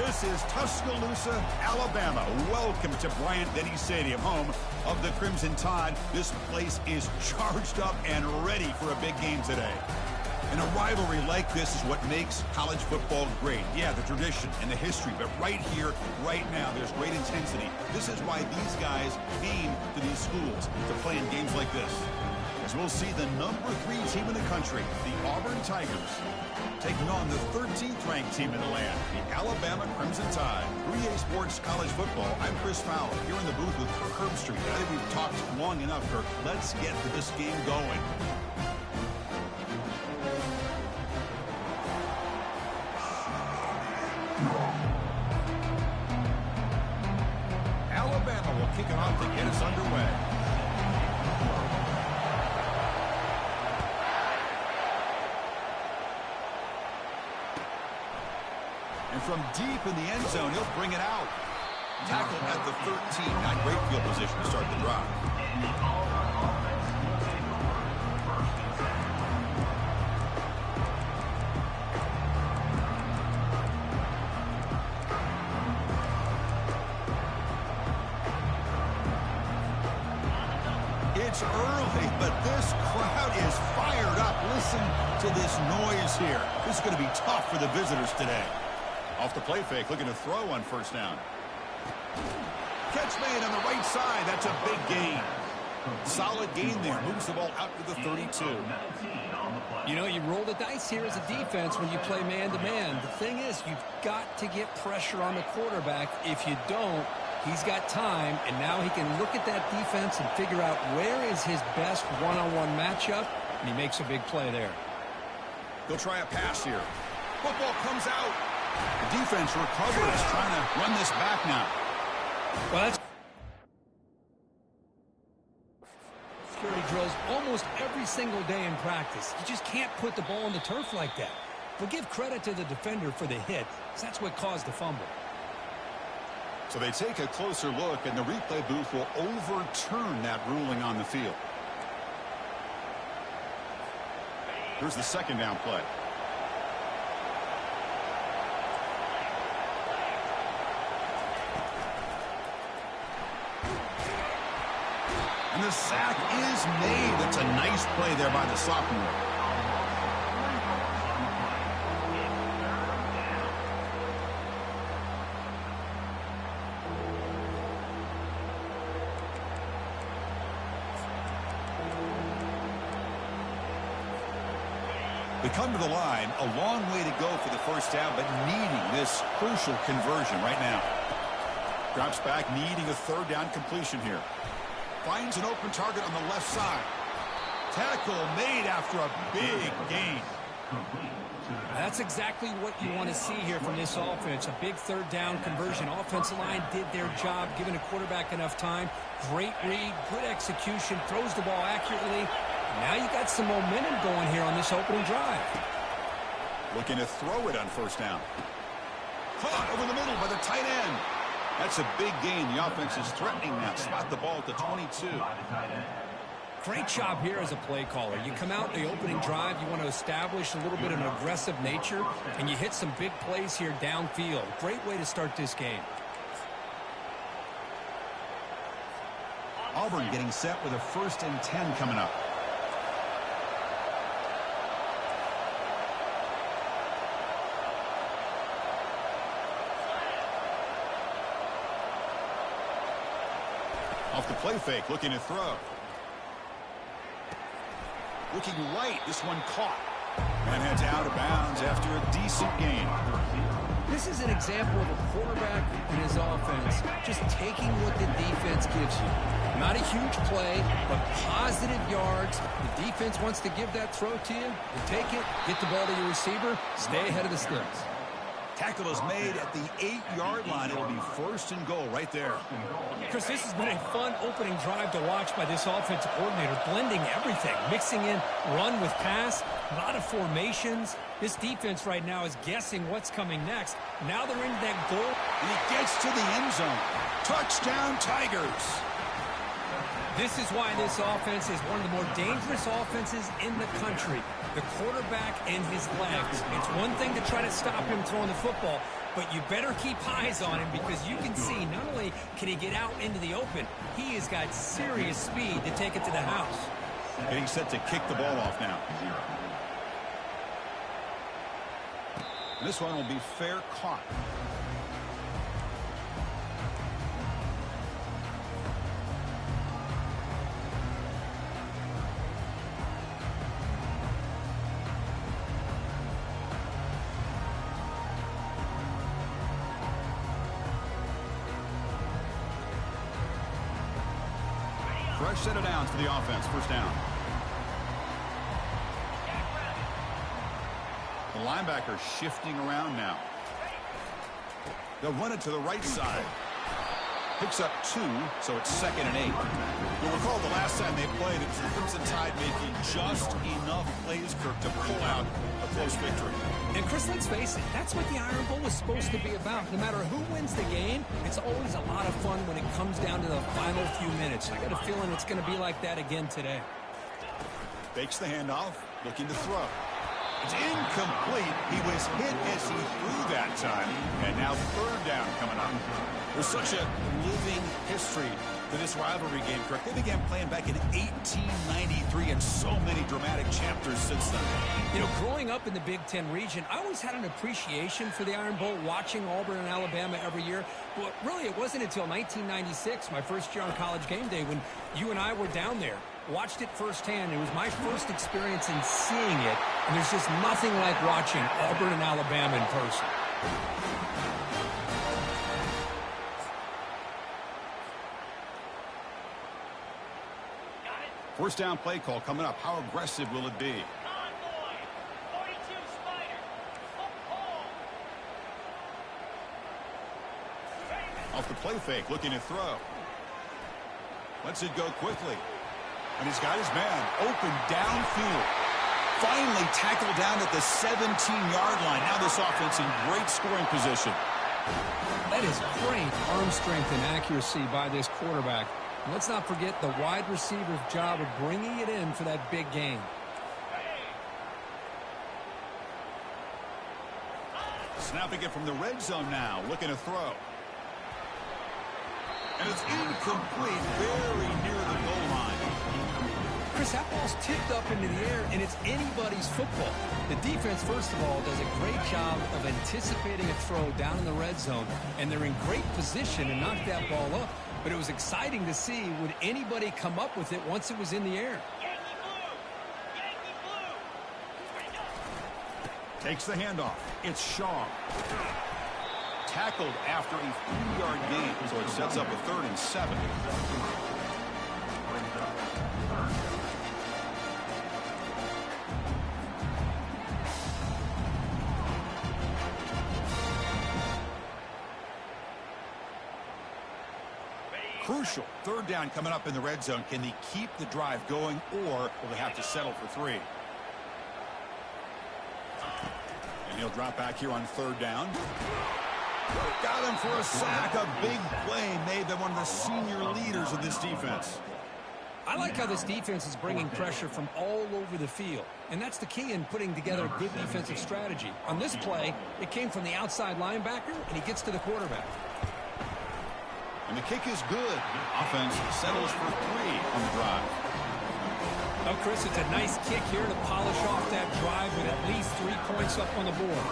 This is Tuscaloosa, Alabama. Welcome to Bryant-Denny Stadium, home of the Crimson Tide. This place is charged up and ready for a big game today. And a rivalry like this is what makes college football great. Yeah, the tradition and the history, but right here, right now, there's great intensity. This is why these guys came to these schools to play in games like this. As we'll see the #3 team in the country, the Auburn Tigers, taking on the 13th ranked team in the land, the Alabama Crimson Tide. 3A Sports College Football. I'm Chris Fowler, here in the booth with Kirk Herbstreit. I think we've talked long enough, Kirk. Let's get this game going. Alabama will kick it off to get us underway. And from deep in the end zone, he'll bring it out. Tackle at the 13. Not great field position to start the drive. It's early, but this crowd is fired up. Listen to this noise here. This is going to be tough for the visitors today. Off the play fake, looking to throw on first down. Catch made on the right side. That's a big gain. Solid gain there. Moves the ball out to the 32. You know, you roll the dice here as a defense when you play man-to-man. The thing is, you've got to get pressure on the quarterback. If you don't, he's got time, and now he can look at that defense and figure out where is his best one-on-one matchup, and he makes a big play there. He'll try a pass here. Football comes out. The defense recovers, trying to run this back now. Well, that's security drills almost every single day in practice. You just can't put the ball on the turf like that. But give credit to the defender for the hit, because that's what caused the fumble. So they take a closer look, and the replay booth will overturn that ruling on the field. Here's the second down play. And the sack is made. That's a nice play there by the sophomore. They come to the line, a long way to go for the first down, but needing this crucial conversion right now. Drops back, needing a third down completion here. Finds an open target on the left side. Tackle made after a big gain. That's exactly what you want to see here from this offense. A big third down conversion. Offensive line did their job, giving a quarterback enough time. Great read, good execution, throws the ball accurately. Now you got some momentum going here on this opening drive. Looking to throw it on first down. Caught over the middle by the tight end. That's a big gain. The offense is threatening now. Spot the ball at the 22. Great job here as a play caller. You come out in the opening drive, you want to establish a little bit of an aggressive nature, and you hit some big plays here downfield. Great way to start this game. Auburn getting set with a 1st and 10 coming up. Off the play fake, looking to throw. Looking right, this one caught. And heads out of bounds after a decent gain. This is an example of a quarterback and his offense just taking what the defense gives you. Not a huge play, but positive yards. The defense wants to give that throw to you. You take it, get the ball to your receiver, stay ahead of the sticks. Tackle is made at the 8-yard line. It'll be 1st and goal right there. Chris, this has been a fun opening drive to watch by this offensive coordinator, blending everything, mixing in run with pass, a lot of formations. This defense right now is guessing what's coming next. Now they're into that goal. And he gets to the end zone. Touchdown, Tigers. This is why this offense is one of the more dangerous offenses in the country. The quarterback and his legs. It's one thing to try to stop him throwing the football, but you better keep eyes on him because you can see not only can he get out into the open, he has got serious speed to take it to the house. Getting set to kick the ball off now. And this one will be fair caught. Fresh set of downs for the offense. First down. The linebacker shifting around now. They'll run it to the right side. Picks up 2, so it's 2nd and 8. You'll recall the last time they played, it was the Crimson Tide making just enough plays, Kirk, to pull out a close victory. And Chris, let's face it, that's what the Iron Bowl was supposed to be about. No matter who wins the game, it's always a lot of fun when it comes down to the final few minutes. I got a feeling it's going to be like that again today. Fakes the handoff, looking to throw. It's incomplete. He was hit as he threw that time. And now 3rd down coming up. There's such a living history to this rivalry game, Kirk. They began playing back in 1893 and so many dramatic chapters since then. You know, growing up in the Big Ten region, I always had an appreciation for the Iron Bowl, watching Auburn and Alabama every year. But really, it wasn't until 1996, my first year on College Game Day, when you and I were down there. Watched it firsthand. It was my first experience in seeing it, and there's just nothing like watching Auburn and Alabama in person. First down play call coming up. How aggressive will it be? Off the play fake, looking to throw. Lets it go quickly. And he's got his man open downfield. Finally tackled down at the 17-yard line. Now this offense in great scoring position. That is great arm strength and accuracy by this quarterback. And let's not forget the wide receiver's job of bringing it in for that big game. Snapping it from the red zone now. Looking to throw. And it's incomplete, very near the goal line. Chris, that ball's tipped up into the air, and it's anybody's football. The defense, first of all, does a great job of anticipating a throw down in the red zone, and they're in great position to knock that ball up. But it was exciting to see, would anybody come up with it once it was in the air? Takes the handoff. It's Shaw. Tackled after a 3-yard gain, so it sets up a 3rd and 7. Crucial 3rd down coming up in the red zone. Can they keep the drive going, or will they have to settle for 3? And he'll drop back here on 3rd down. Got him for a sack. A big play made by one of the senior leaders of this defense. I like how this defense is bringing pressure from all over the field. And that's the key in putting together a good defensive strategy. On this play, it came from the outside linebacker, and he gets to the quarterback. And the kick is good. Offense settles for 3 on the drive. Oh, Chris, it's a nice kick here to polish off that drive with at least 3 points up on the board.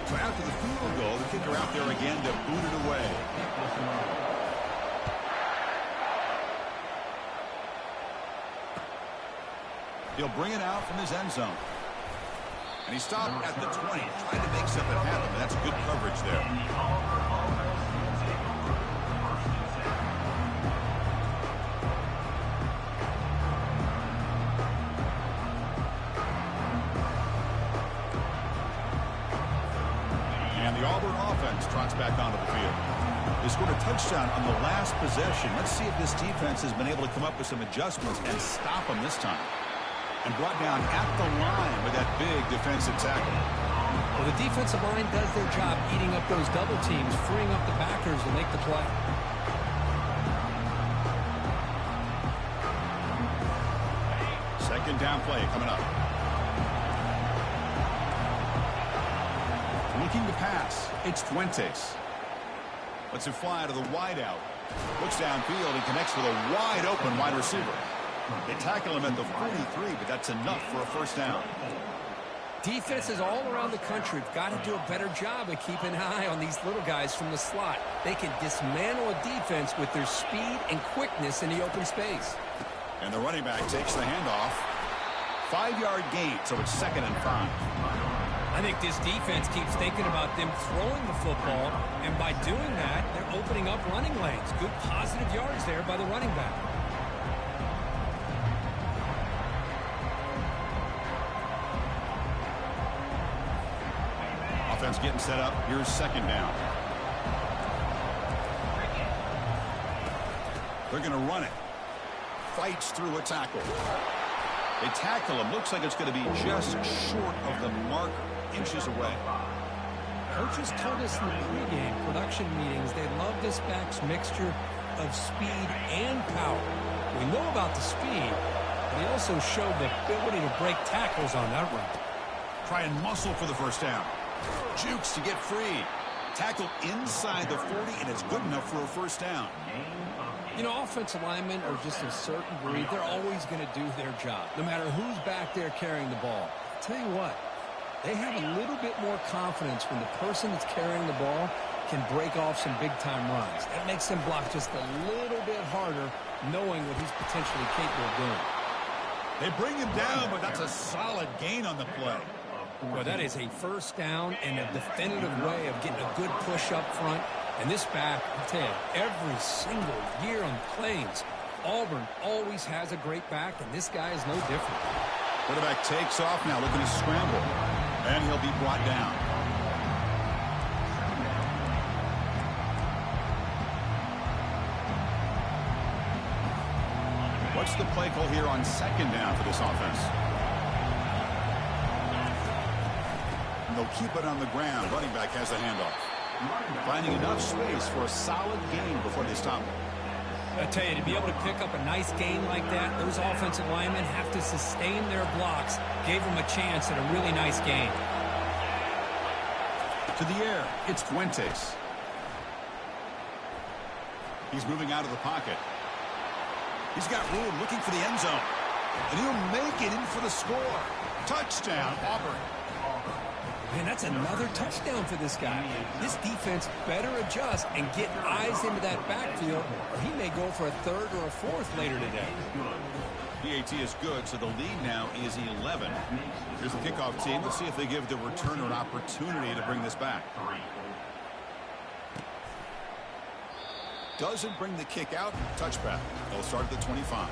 So after the field goal, the kicker out there again to boot it away. He'll bring it out from his end zone. And he stopped at the 20, trying to make something happen. That's good coverage there. The Auburn offense trots back onto the field. They scored a touchdown on the last possession. Let's see if this defense has been able to come up with some adjustments and stop them this time. And brought down at the line with that big defensive tackle. Well, the defensive line does their job eating up those double teams, freeing up the backers to make the play. Second down play coming up. Looking to pass. It's Fuentes. Lets it fly to the wideout. Looks downfield and connects with a wide-open wide receiver. They tackle him at the 43, but that's enough for a first down. Defenses all around the country have got to do a better job of keeping an eye on these little guys from the slot. They can dismantle a defense with their speed and quickness in the open space. And the running back takes the handoff. 5-yard gain, so it's 2nd and 5. I think this defense keeps thinking about them throwing the football, and by doing that, they're opening up running lanes. Good positive yards there by the running back. Offense getting set up. Here's 2nd down. They're going to run it. Fights through a tackle. They tackle him. Looks like it's going to be just short of the mark, inches away. Coaches told us in the pregame production meetings they love this back's mixture of speed and power. We know about the speed, but he also showed the ability to break tackles on that run. Try and muscle for the first down. Jukes to get free. Tackled inside the 40, and it's good enough for a first down. You know, offensive linemen are just a certain breed. They're always going to do their job, no matter who's back there carrying the ball. I'll tell you what, they have a little bit more confidence when the person that's carrying the ball can break off some big-time runs. That makes them block just a little bit harder, knowing what he's potentially capable of doing. They bring him down, but that's a solid gain on the play. Well, that is a first down and a definitive way of getting a good push up front. And this back, I'll tell you, every single year on the Plains, Auburn always has a great back, and this guy is no different. Quarterback takes off now, looking to scramble. And he'll be brought down. What's the play call here on 2nd down for this offense? They'll keep it on the ground. Running back has the handoff. Finding enough space for a solid gain before they stop him. I tell you, to be able to pick up a nice gain like that, those offensive linemen have to sustain their blocks. Gave them a chance at a really nice gain. To the air, it's Fuentes. He's moving out of the pocket. He's got room, looking for the end zone. And he'll make it in for the score. Touchdown, Auburn. Man, that's another touchdown for this guy. This defense better adjust and get eyes into that backfield, or he may go for a 3rd or a 4th later today. PAT is good, so the lead now is 11. Here's the kickoff team. Let's see if they give the returner an opportunity to bring this back. Doesn't bring the kick out. Touchback. They'll start at the 25.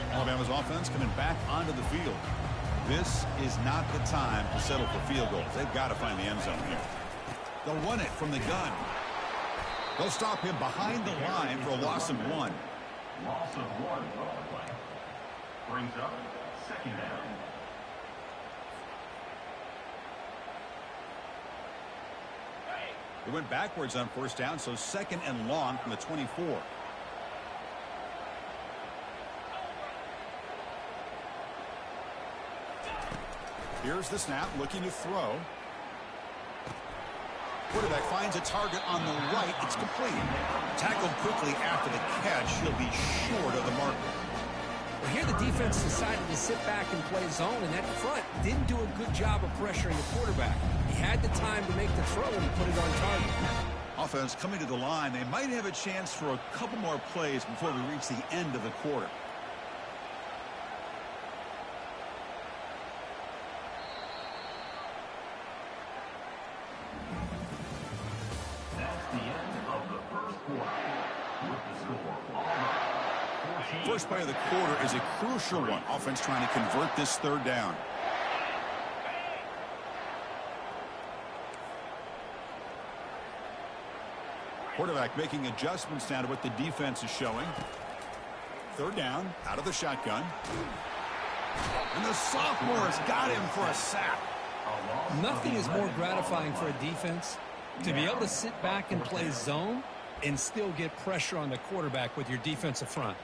Alabama's offense coming back onto the field. This is not the time to settle for field goals. They've got to find the end zone here. They'll run it from the gun. They'll stop him behind the line for a loss of 1. Loss of 1 play. Brings up 2nd down. They went backwards on first down, so 2nd and long from the 24. Here's the snap, looking to throw. Quarterback finds a target on the right. It's complete. Tackled quickly after the catch. He'll be short of the marker. Well, here the defense decided to sit back and play zone, and that front didn't do a good job of pressuring the quarterback. He had the time to make the throw, and he put it on target. Offense coming to the line. They might have a chance for a couple more plays before we reach the end of the quarter. First play of the quarter is a crucial one. Offense trying to convert this 3rd down. Quarterback making adjustments now to what the defense is showing. 3rd down, out of the shotgun. And the sophomore has got him for a sack. Nothing is more gratifying for a defense to be able to sit back and play zone and still get pressure on the quarterback with your defensive front.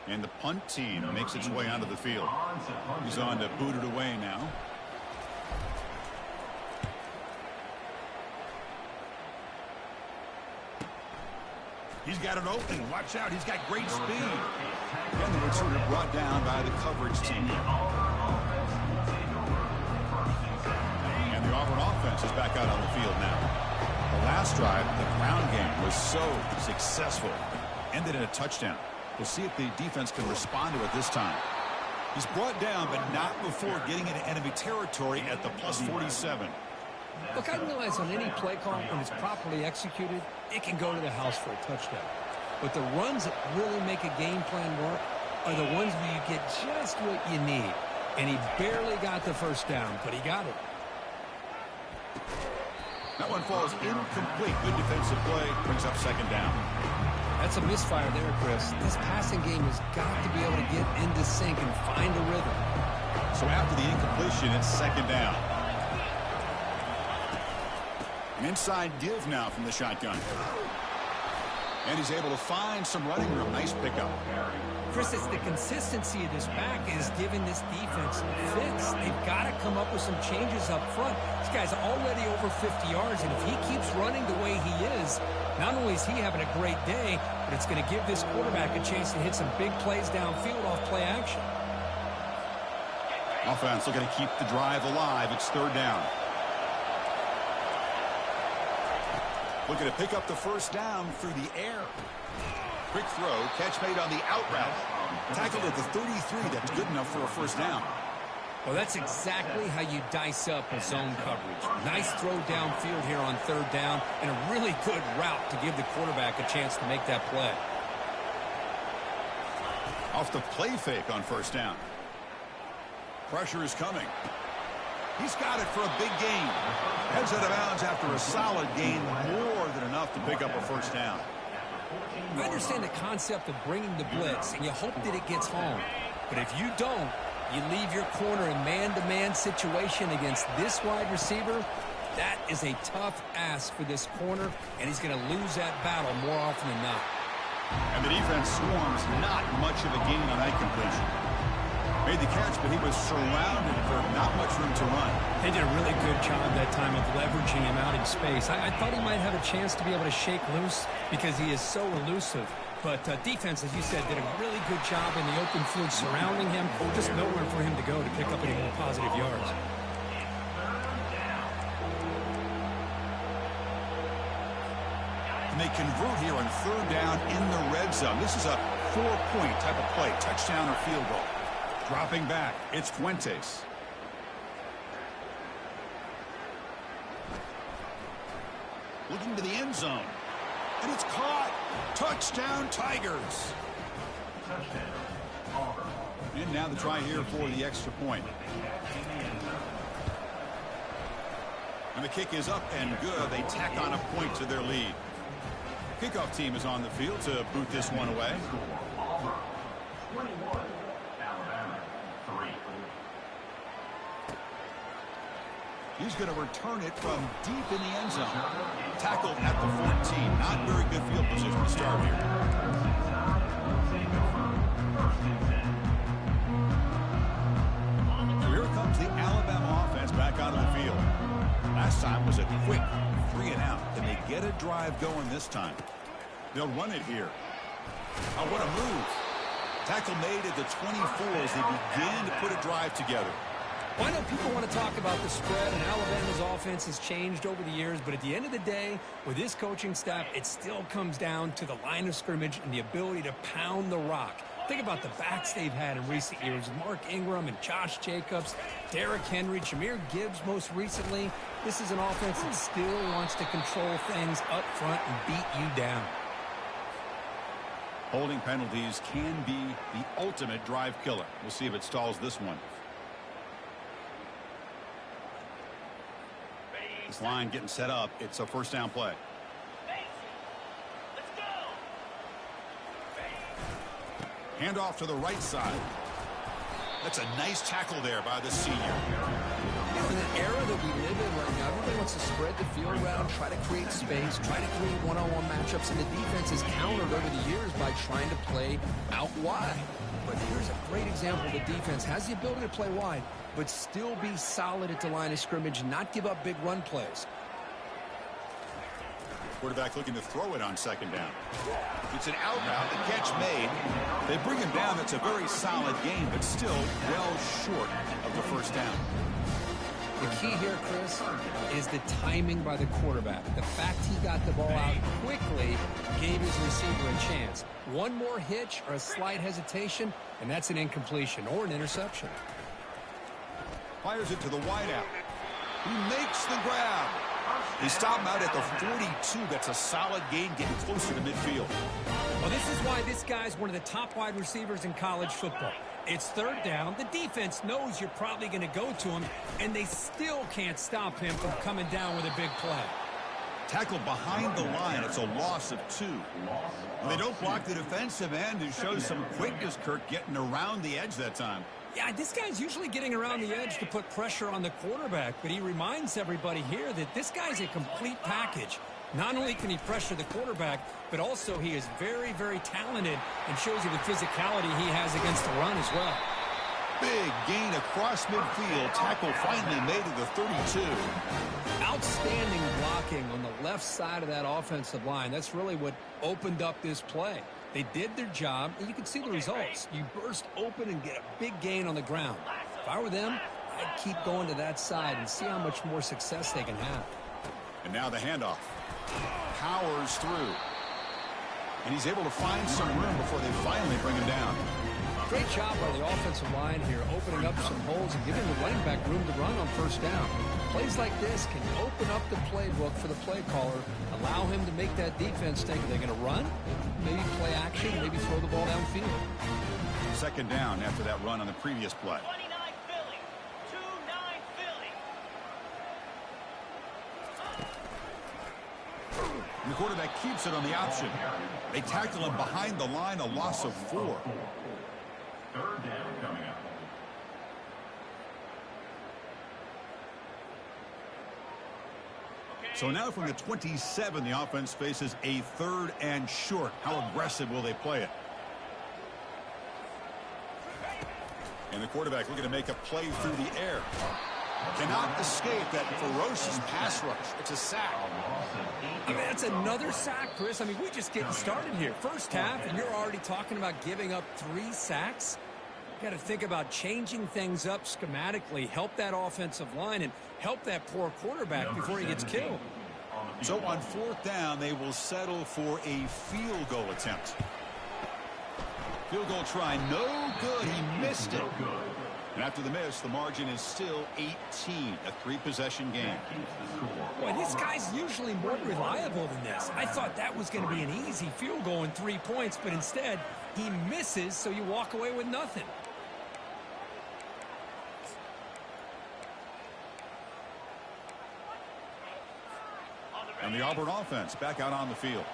And the punt team makes its way onto the field. He's on to boot it away now. He's got an opening. Watch out. He's got great speed. And the returner brought down by the coverage team. And the Auburn offense is back out on the field now. The last drive, the ground game was so successful. Ended in a touchdown. We'll see if the defense can respond to it this time. He's brought down, but not before getting into enemy territory at the plus 47. Look, I realize on any play call, when it's properly executed, it can go to the house for a touchdown. But the runs that really make a game plan work are the ones where you get just what you need. And he barely got the first down, but he got it. That one falls incomplete. Good defensive play. Brings up second down. That's a misfire there, Chris. This passing game has got to be able to get into sync and find a rhythm. So after the incompletion, it's second down. An inside give now from the shotgun. And he's able to find some running room. Nice pickup. Chris, it's the consistency of this back is giving this defense fits. They've got to come up with some changes up front. This guy's already over 50 yards, and if he keeps running the way he is, not only is he having a great day, but it's going to give this quarterback a chance to hit some big plays downfield off play action. Offense looking to keep the drive alive. It's third down. Looking to pick up the first down through the air. Quick throw, catch made on the out route. Tackled at the 33. That's good enough for a first down. Well, that's exactly how you dice up a zone coverage. Nice throw downfield here on third down, and a really good route to give the quarterback a chance to make that play. Off the play fake on first down. Pressure is coming. He's got it for a big gain. Heads out of bounds after a solid gain, more than enough to pick up a first down. I understand the concept of bringing the blitz, and you hope that it gets home. But if you don't, you leave your corner in man-to-man situation against this wide receiver. That is a tough ask for this corner, and he's going to lose that battle more often than not. And the defense swarms, not much of a gain on that completion. Made the catch, but he was surrounded for not much room to run. They did a really good job that time of leveraging him out in space. I thought he might have a chance to be able to shake loose because he is so elusive. But defense, as you said, did a really good job in the open field surrounding him. Just nowhere for him to go to pick up any more positive yards. And they convert here on third down in the red zone. This is a 4-point type of play, touchdown or field goal. Dropping back, it's Fuentes. Looking to the end zone. And it's caught. Touchdown, Tigers. Touchdown, Auburn. And now the try here for the extra point. And the kick is up and good. They tack on a point to their lead. Kickoff team is on the field to boot this one away. Auburn, 21. Alabama, 3. He's going to return it from deep in the end zone. Tackled at the 14. Not very good field position to start here. So here comes the Alabama offense back onto the field. Last time was a quick 3-and-out. Can they get a drive going this time? They'll run it here. Oh, what a move. Tackle made at the 24 as they begin to put a drive together. Well, I know people want to talk about the spread, and Alabama's offense has changed over the years, but at the end of the day, with this coaching staff, it still comes down to the line of scrimmage and the ability to pound the rock. Think about the backs they've had in recent years. Mark Ingram and Josh Jacobs, Derrick Henry, Jahmyr Gibbs most recently. This is an offense that still wants to control things up front and beat you down. Holding penalties can be the ultimate drive killer. We'll see if it stalls this one. This line getting set up. It's a first down play. Handoff to the right side. That's a nice tackle there by the senior. In the era that we live in right now, everybody wants to spread the field around, try to create space, try to create one-on-one matchups, and the defense is countered over the years by trying to play out wide. But here's a great example. The defense has the ability to play wide, but still be solid at the line of scrimmage, not give up big run plays. Quarterback looking to throw it on second down. It's an out route. The catch made. They bring him down. That's a very solid game, but still well short of the first down. The key here, Chris, is the timing by the quarterback. The fact he got the ball out quickly gave his receiver a chance. One more hitch or a slight hesitation, and that's an incompletion or an interception. Fires it to the wideout. He makes the grab. They stop him out at the 42. That's a solid gain, getting closer to midfield. Well, this is why this guy's one of the top wide receivers in college football. It's third down. The defense knows you're probably going to go to him, and they still can't stop him from coming down with a big play. Tackled behind the line. It's a loss of 2. When they don't block the defensive end, it shows some quickness, Kirk, getting around the edge that time. Yeah, this guy's usually getting around the edge to put pressure on the quarterback, but he reminds everybody here that this guy's a complete package. Not only can he pressure the quarterback, but also he is very, very talented and shows you the physicality he has against the run as well. Big gain across midfield. Tackle finally made to the 32. Outstanding blocking on the left side of that offensive line. That's really what opened up this play. They did their job, and you can see the results. You burst open and get a big gain on the ground. If I were them, I'd keep going to that side and see how much more success they can have. And now the handoff. Powers through. And he's able to find some room before they finally bring him down. Great job by the offensive line here, opening up some holes and giving the running back room to run on first down. Plays like this can open up the playbook for the play caller, allow him to make that defense think, are they going to run? Maybe play action, maybe throw the ball downfield. Second down after that run on the previous play. 29 Philly. 2-9 Philly. And the quarterback keeps it on the option. They tackle him behind the line, a loss of 4. Third down coming up. So now from the 27, the offense faces a 3rd and short. How aggressive will they play it? And the quarterback looking to make a play through the air. Cannot escape that ferocious pass rush. It's a sack. I mean, that's another sack, Chris. I mean, we're just getting started here. First half, and you're already talking about giving up 3 sacks. You got to think about changing things up schematically, help that offensive line, and help that poor quarterback before he gets killed. So on 4th down, they will settle for a field goal attempt. Field goal try, no good. He missed it. And after the miss, the margin is still 18, a 3-possession game. Boy, this guy's usually more reliable than this. I thought that was going to be an easy field goal in 3 points, but instead, he misses, so you walk away with nothing. And the Auburn offense back out on the field.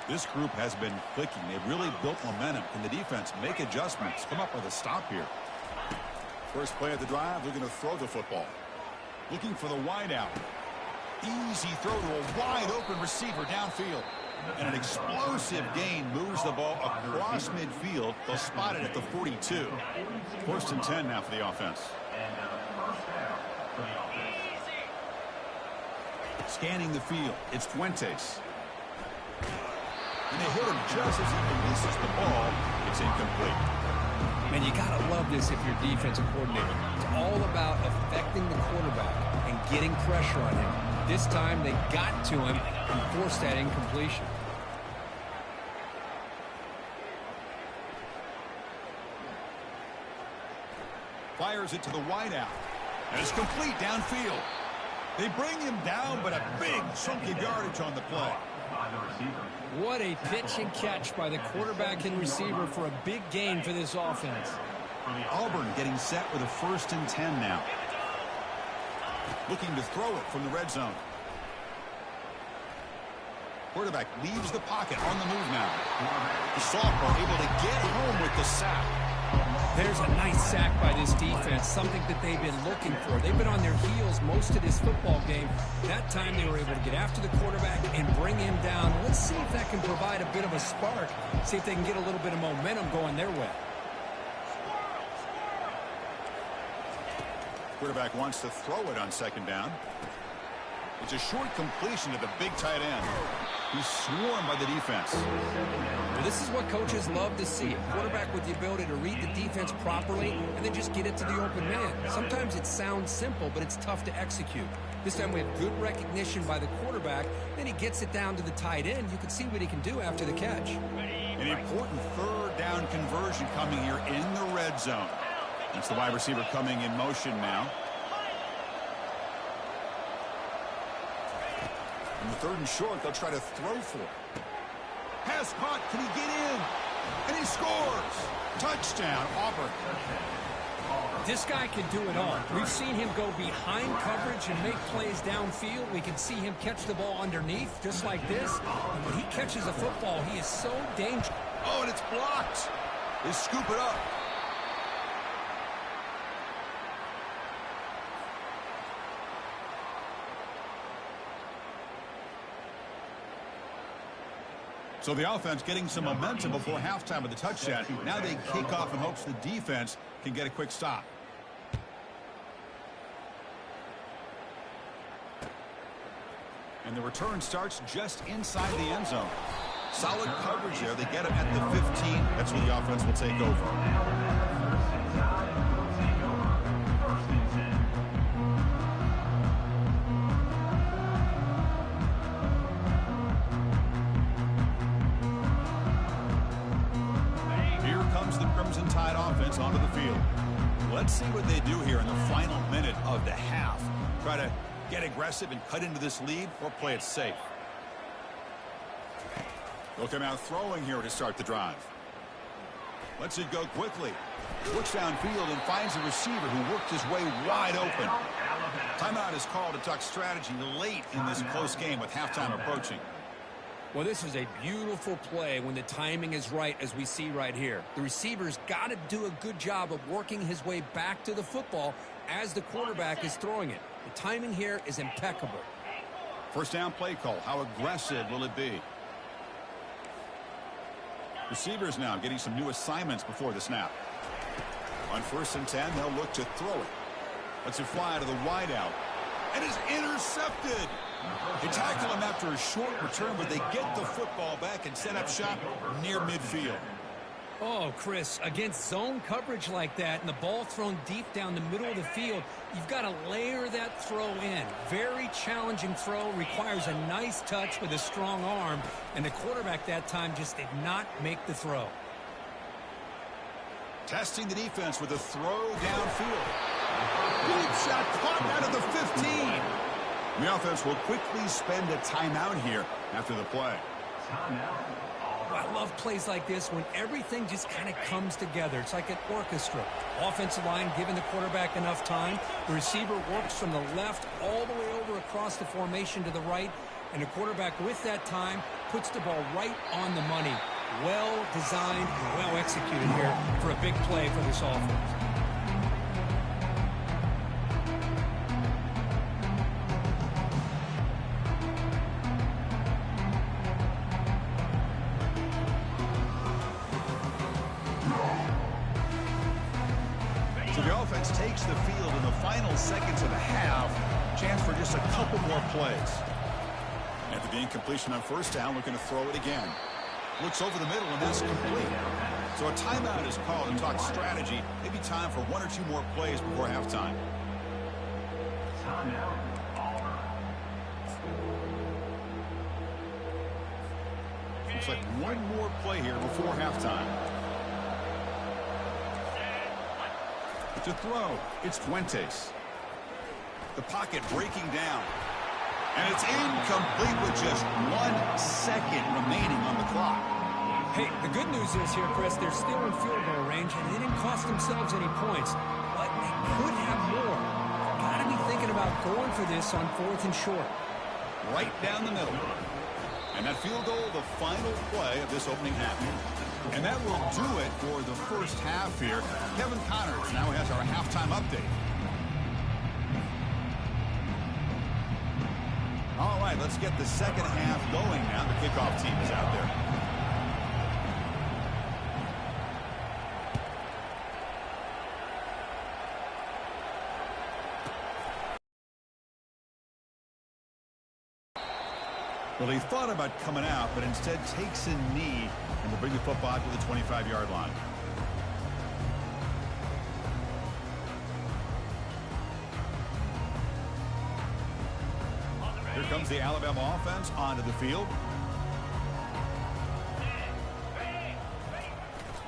This group has been clicking. They've really built momentum. Can the defense make adjustments? Come up with a stop here. First play of the drive, looking to throw the football. Looking for the wideout. Easy throw to a wide open receiver downfield. And an explosive gain moves the ball across midfield. They'll spot it at the 42. 1st and 10 now for the offense. Scanning the field, it's Fuentes. And they hit him just as he releases the ball. It's incomplete. Man, you got to love this if you're defensive coordinator. It's all about affecting the quarterback and getting pressure on him. This time they got to him and forced that incompletion. Fires it to the wideout. And it's complete downfield. They bring him down, but a big chunk of yardage on the play. What a pitch and catch by the quarterback and receiver for a big gain for this offense. Auburn getting set with a 1st and 10 now. Looking to throw it from the red zone. Quarterback leaves the pocket on the move now. The sophomore able to get home with the sack. There's a nice sack by this defense, something that they've been looking for. They've been on their heels most of this football game. That time they were able to get after the quarterback and bring him down. Let's see if that can provide a bit of a spark, see if they can get a little bit of momentum going their way. Quarterback wants to throw it on second down. It's a short completion to the big tight end. He's swarmed by the defense. Well, this is what coaches love to see. A quarterback with the ability to read the defense properly and then just get it to the open man. Sometimes it sounds simple, but it's tough to execute. This time we have good recognition by the quarterback. Then he gets it down to the tight end. You can see what he can do after the catch. An important third down conversion coming here in the red zone. That's the wide receiver coming in motion now. On the third and short, they'll try to throw for it. Pass caught. Can he get in? And he scores. Touchdown, Auburn. This guy can do it all. We've seen him go behind coverage and make plays downfield. We can see him catch the ball underneath, just like this. And when he catches a football, he is so dangerous. Oh, and it's blocked. They scoop it up. So the offense getting some momentum before halftime with the touchdown. Now they kick off in hopes the defense can get a quick stop. And the return starts just inside the end zone. Solid coverage there. They get him at the 15. That's where the offense will take over. Onto the field. Let's see what they do here in the final minute of the half. Try to get aggressive and cut into this lead or play it safe. They'll come out throwing here to start the drive. Lets it go quickly. Looks downfield and finds a receiver who worked his way wide open. Timeout is called to talk strategy late in this close game with halftime approaching. Well, this is a beautiful play when the timing is right, as we see right here. The receiver's got to do a good job of working his way back to the football as the quarterback is throwing it. The timing here is impeccable. First down play call. How aggressive will it be? Receivers now getting some new assignments before the snap. On 1st and 10, they'll look to throw it. Lets it fly to the wideout. And is intercepted. They tackle him after a short return, but they get the football back and set up shop near midfield. Oh, Chris, against zone coverage like that and the ball thrown deep down the middle of the field, you've got to layer that throw in. Very challenging throw, requires a nice touch with a strong arm, and the quarterback that time just did not make the throw. Testing the defense with a throw downfield. Deep shot caught out of the 15. The offense will quickly spend a timeout here after the play. I love plays like this when everything just kind of comes together. It's like an orchestra. Offensive line giving the quarterback enough time. The receiver works from the left all the way over across the formation to the right. And the quarterback with that time puts the ball right on the money. Well designed and well executed here for a big play for this offense. Takes the field in the final seconds of the half. Chance for just a couple more plays. After the incompletion on 1st down, looking to throw it again. Looks over the middle, and that's complete. So a timeout is called to talk strategy. Maybe time for 1 or 2 more plays before halftime. Looks like 1 more play here before halftime. To throw, it's Fuentes. The pocket breaking down. And it's incomplete with just 1 second remaining on the clock. Hey, the good news is here, Chris, they're still in field goal range, and they didn't cost themselves any points. But they could have more. Got to be thinking about going for this on 4th and short. Right down the middle. And that field goal, the final play of this opening half. And that will do it for the first half here. Kevin Connors now has our halftime update. All right, let's get the second half going now. The kickoff team is out there. Well, he thought about coming out, but instead takes a knee and will bring the football to the 25-yard line. Here comes the Alabama offense onto the field.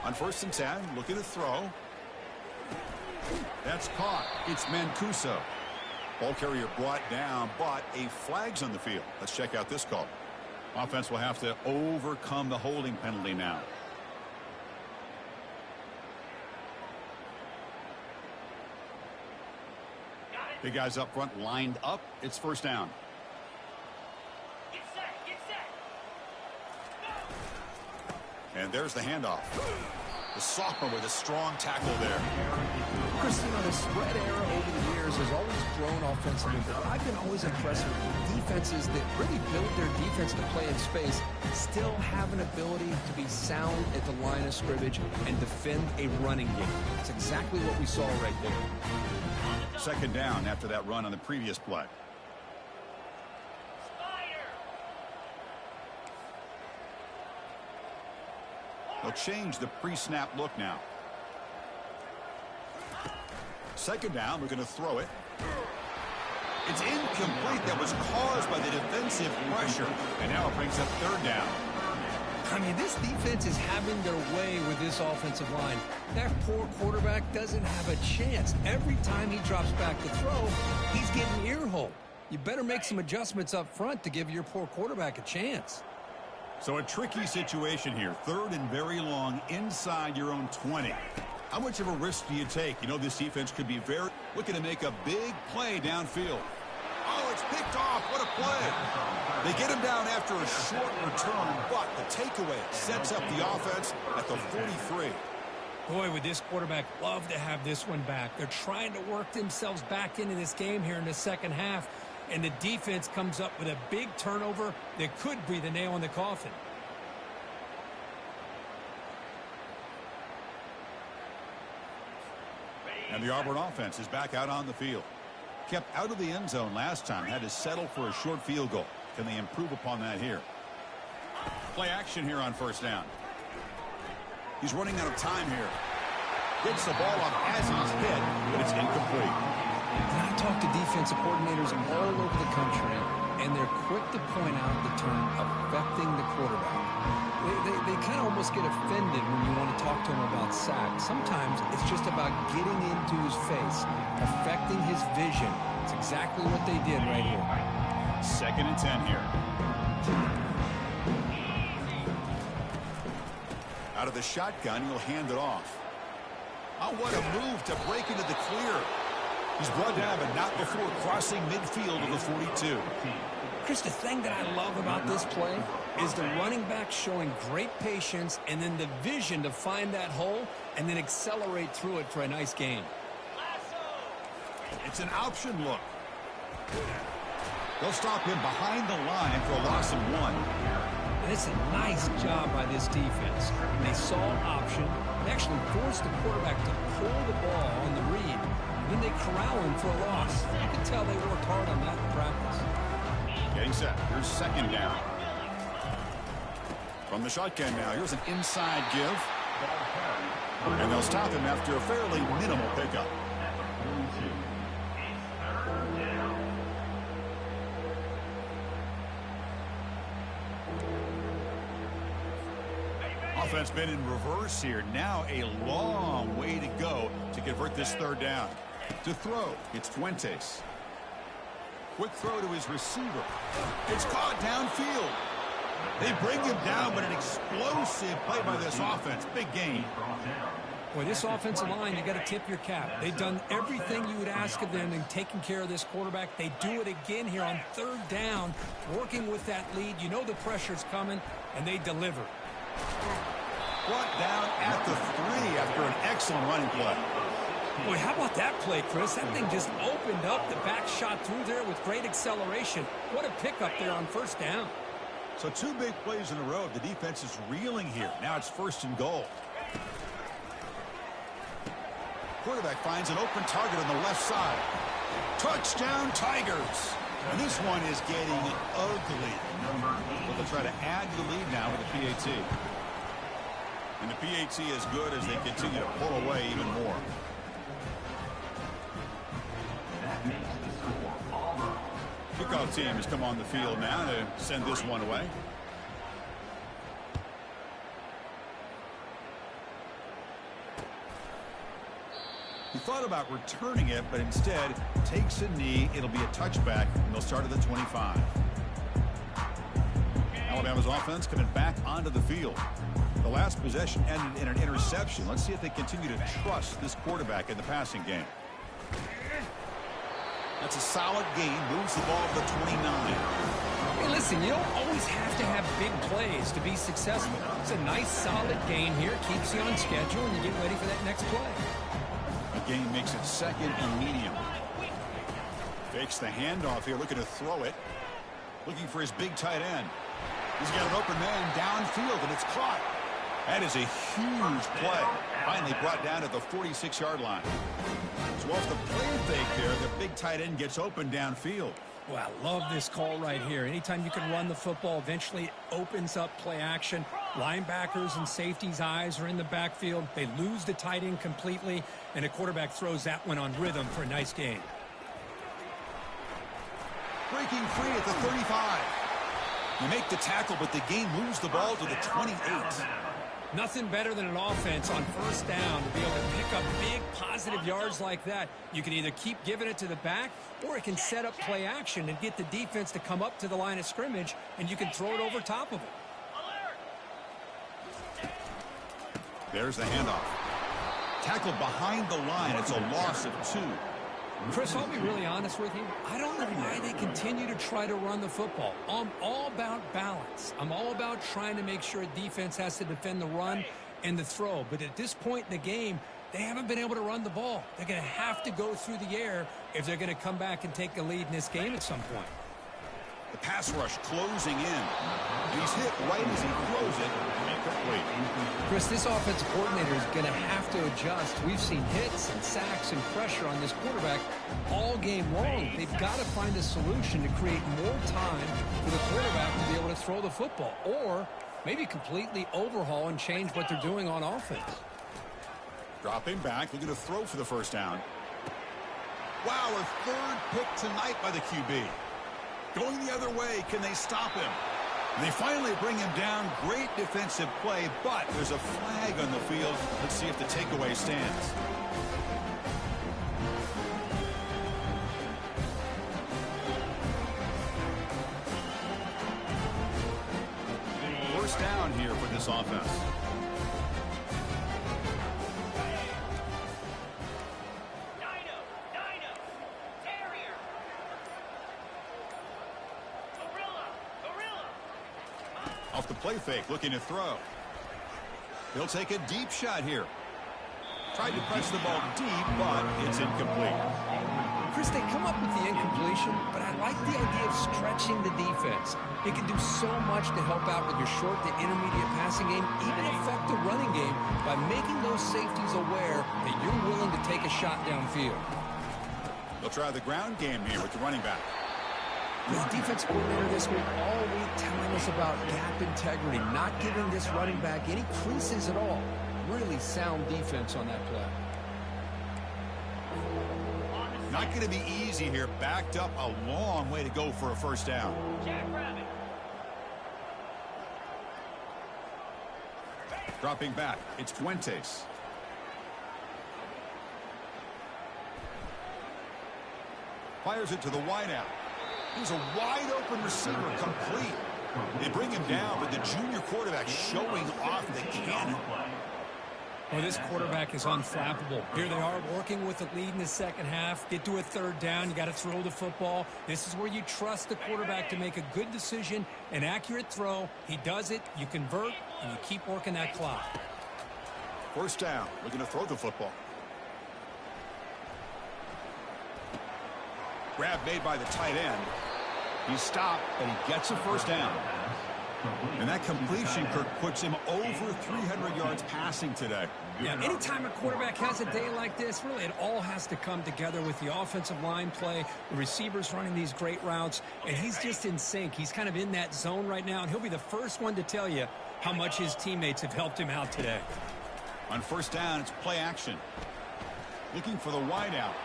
On 1st and 10, looking to throw. That's caught. It's Mancuso. Ball carrier brought down, but a flag's on the field. Let's check out this call. Offense will have to overcome the holding penalty now. Big guys up front lined up. It's 1st down. Get set, get set. And there's the handoff. The sophomore with a strong tackle there. Chris, you know, the spread era over the years has always grown offensively, but I've been always impressed with defenses that really build their defense to play in space, still have an ability to be sound at the line of scrimmage and defend a running game. That's exactly what we saw right there. 2nd down after that run on the previous play. They'll change the pre-snap look now. 2nd down, we're going to throw it. It's incomplete. That was caused by the defensive pressure. And now it brings up 3rd down. I mean, this defense is having their way with this offensive line. That poor quarterback doesn't have a chance. Every time he drops back to throw, he's getting ear-hole. You better make some adjustments up front to give your poor quarterback a chance. So a tricky situation here. 3rd and very long inside your own 20. How much of a risk do you take? You know, this defense could be very looking to make a big play downfield. Oh, it's picked off. What a play. They get him down after a short return, but the takeaway sets up the offense at the 43. Boy, would this quarterback love to have this one back. They're trying to work themselves back into this game here in the second half. And the defense comes up with a big turnover that could be the nail in the coffin. And the Auburn offense is back out on the field. Kept out of the end zone last time. Had to settle for a short field goal. Can they improve upon that here? Play action here on 1st down. He's running out of time here. Gets the ball off as he's hit, but it's incomplete. And I talk to defensive coordinators all over the country, and they're quick to point out the term affecting the quarterback. They kind of almost get offended when you want to talk to them about sacks. Sometimes it's just about getting into his face, affecting his vision. It's exactly what they did right here. 2nd and 10 here. Out of the shotgun, he'll hand it off. Oh, what a move to break into the clear. He's brought down, but not before crossing midfield of the 42. Chris, the thing that I love about this play is the running back showing great patience and then the vision to find that hole and then accelerate through it for a nice gain. It's an option look. They'll stop him behind the line for a loss of 1. And it's a nice job by this defense. They saw an option and actually forced the quarterback to pull the ball on the read. Then they corral him for a loss. You can tell they worked hard on that in practice. Getting set. Here's 2nd down. From the shotgun now, here's an inside give. And they'll stop him after a fairly minimal pickup. Offense been in reverse here. Now a long way to go to convert this 3rd down. To throw, it's Fuentes. Quick throw to his receiver. It's caught downfield. They bring him down, but an explosive play by this offense. Big gain. Boy, this offensive line, you got to tip your cap. They've done everything you would ask of them in taking care of this quarterback. They do it again here on third down, working with that lead. You know the pressure's coming, and they deliver. Brought down at the 3 after an excellent running play. Boy, how about that play, Chris? That thing just opened up. The back shot through there with great acceleration. What a pickup there on first down. So 2 big plays in a row. The defense is reeling here. Now it's 1st and goal. Quarterback finds an open target on the left side. Touchdown, Tigers. And this one is getting ugly. But they'll try to add the lead now with the PAT. And the PAT is good as they continue to pull away even more. That makes the score Auburn. Kickoff team has come on the field now to send this one away. He thought about returning it, but instead takes a knee. It'll be a touchback, and they'll start at the 25. Alabama's offense coming back onto the field. The last possession ended in an interception. Let's see if they continue to trust this quarterback in the passing game. That's a solid gain. Moves the ball to the 29. Hey, listen, you don't always have to have big plays to be successful. It's a nice, solid gain here. Keeps you on schedule, and you get ready for that next play. A gain makes it 2nd and medium. Fakes the handoff here, looking to throw it. Looking for his big tight end. He's got an open man downfield, and it's caught. That is a huge play. Finally brought down at the 46-yard line. So off the play fake there, the big tight end gets open downfield. Well, I love this call right here. Anytime you can run the football, eventually it opens up play action. Linebackers and safeties' eyes are in the backfield. They lose the tight end completely, and a quarterback throws that one on rhythm for a nice gain. Breaking free at the 35. You make the tackle, but the gain moves the ball to the 28. Nothing better than an offense on first down to be able to pick up big positive yards like that. You can either keep giving it to the back, or it can set up play action and get the defense to come up to the line of scrimmage, and you can throw it over top of it. There's the handoff. Tackled behind the line. It's a loss of 2. Chris, I'll be really honest with you. I don't know why they continue to try to run the football. I'm all about balance. I'm all about trying to make sure a defense has to defend the run and the throw. But at this point in the game, they haven't been able to run the ball. They're going to have to go through the air if they're going to come back and take a lead in this game at some point. The pass rush closing in. He's hit right as he throws it. Incomplete. Chris, this offensive coordinator is going to have to adjust. We've seen hits and sacks and pressure on this quarterback all game long. They've got to find a solution to create more time for the quarterback to be able to throw the football, or maybe completely overhaul and change what they're doing on offense. Dropping back, looking to throw for the first down. Wow, a 3rd pick tonight by the QB. Going the other way, can they stop him? And they finally bring him down. Great defensive play, but there's a flag on the field. Let's see if the takeaway stands. First down here for this offense. Off the play fake, looking to throw. He'll take a deep shot here. Tried to press the ball deep, but it's incomplete. Chris, they come up with the incompletion, but I like the idea of stretching the defense. It can do so much to help out with your short to intermediate passing game, even affect the running game by making those safeties aware that you're willing to take a shot downfield. They'll try the ground game here with the running back. The defense coordinator this week all week telling us about gap integrity, not giving this running back any creases at all. Really sound defense on that play. Not going to be easy here. Backed up a long way to go for a first down. Dropping back, it's Fuentes. Fires it to the wideout. He's a wide-open receiver, complete. They bring him down, but the junior quarterback showing off the cannon. Well, this quarterback is unflappable. Here they are working with the lead in the second half. Get to a third down. You got to throw the football. This is where you trust the quarterback to make a good decision, an accurate throw. He does it. You convert, and you keep working that clock. First down. Looking to throw the football. Grab made by the tight end. He's stopped, and he gets a first down. And that completion, Kirk, puts him over 300 yards passing today. Yeah, anytime a quarterback has a day like this, really it all has to come together with the offensive line play, the receivers running these great routes, and he's just in sync. He's kind of in that zone right now, and he'll be the first one to tell you how much his teammates have helped him out today. On first down, it's play action. Looking for the wide out.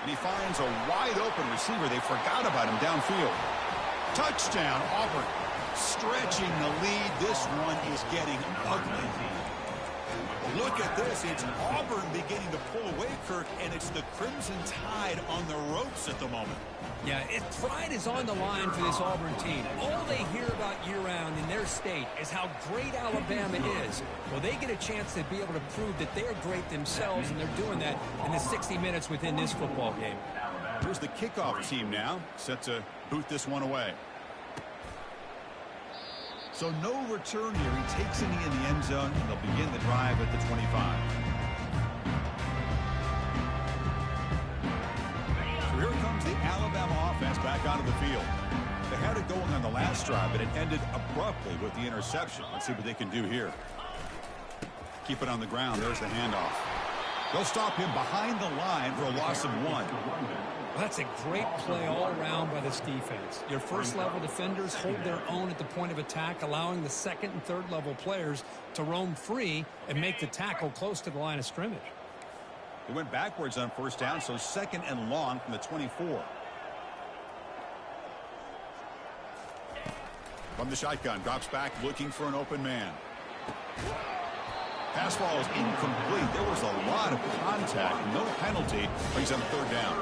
And he finds a wide open receiver. They forgot about him downfield. Touchdown, Auburn. Stretching the lead. This one is getting ugly. Look at this. It's Auburn beginning to pull away, Kirk, and it's the Crimson Tide on the ropes at the moment. Yeah, pride is on the line for this Auburn team. All they hear about year-round in their state is how great Alabama is. Well, they get a chance to be able to prove that they're great themselves, and they're doing that in the 60 minutes within this football game. Here's the kickoff team now, set to boot this one away. So no return here. He takes it in the end zone, and they'll begin the drive at the 25. So here comes the Alabama offense back onto the field. They had it going on the last drive, but it ended abruptly with the interception. Let's see what they can do here. Keep it on the ground. There's the handoff. They'll stop him behind the line for a loss of 1. Well, that's a great play all around by this defense. Your first-level defenders hold their own at the point of attack, allowing the second- and third-level players to roam free and make the tackle close to the line of scrimmage. They went backwards on first down, so second and long from the 24. From the shotgun, drops back looking for an open man. Pass ball is incomplete. There was a lot of contact. No penalty. Brings on third down.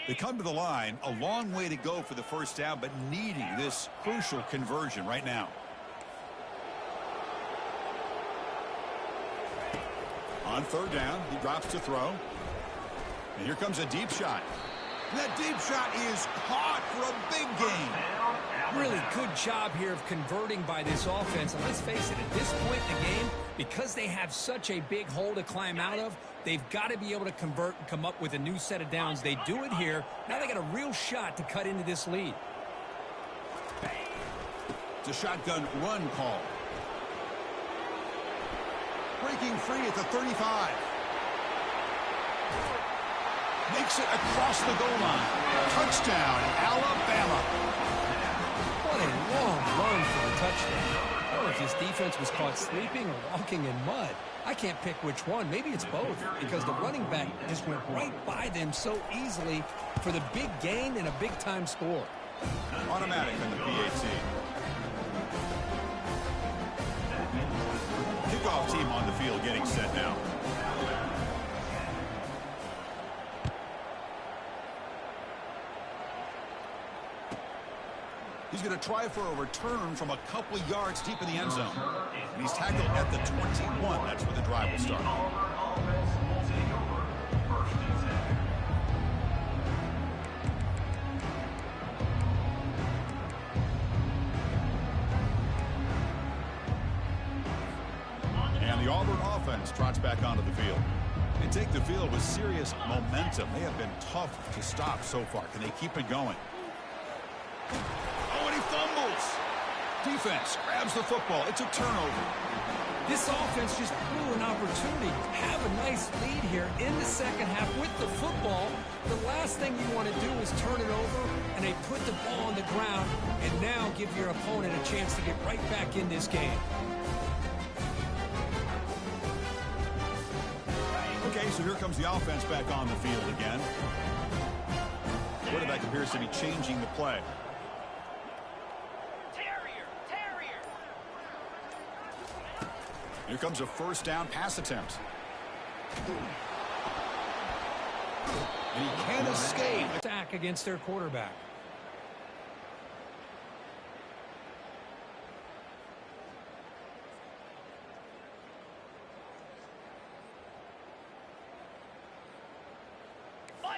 They come to the line, a long way to go for the first down, but needing this crucial conversion right now. On third down, he drops to throw. And here comes a deep shot. And that deep shot is caught for a big gain. Really good job here of converting by this offense. And let's face it, at this point in the game, because they have such a big hole to climb out of, they've got to be able to convert and come up with a new set of downs. They do it here. Now they got a real shot to cut into this lead. It's a shotgun run call. Breaking free at the 35. Makes it across the goal line. Touchdown, Alabama. What a long run for the touchdown. I don't know if this defense was caught sleeping or walking in mud. I can't pick which one. Maybe it's both, because the running back just went right by them so easily for the big gain and a big-time score. Automatic on the PAT. Kickoff team on the field getting set now. He's going to try for a return from a couple of yards deep in the end zone. And he's tackled at the 21. That's where the drive will start. And the Auburn offense trots back onto the field. They take the field with serious momentum. They have been tough to stop so far. Can they keep it going? Oh, and he fumbles. Defense grabs the football. It's a turnover. This offense just blew an opportunity. Have a nice lead here in the second half with the football. The last thing you want to do is turn it over, and they put the ball on the ground and now give your opponent a chance to get right back in this game. Okay, so here comes the offense back on the field again. Quarterback appears to be changing the play. Here comes a first down pass attempt. And he can't escape. Attack against their quarterback.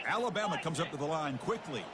Alabama comes up to the line quickly.